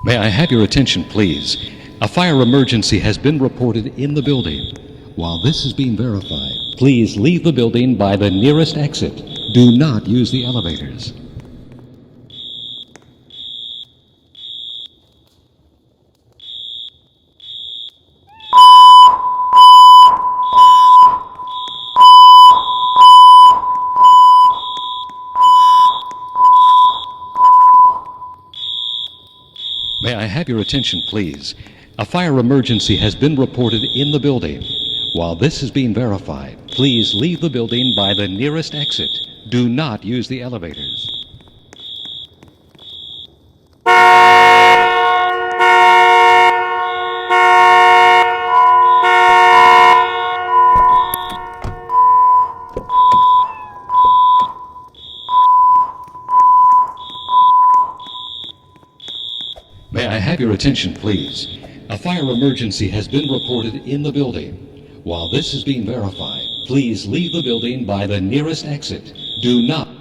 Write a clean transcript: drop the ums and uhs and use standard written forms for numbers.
May I have your attention, please? A fire emergency has been reported in the building. While this is being verified, please leave the building by the nearest exit. Do not use the elevators. May I have your attention, please? A fire emergency has been reported in the building. While this is being verified, please leave the building by the nearest exit. Do not use the elevators. May I have your attention, please? A fire emergency has been reported in the building. While this is being verified, please leave the building by the nearest exit. Do not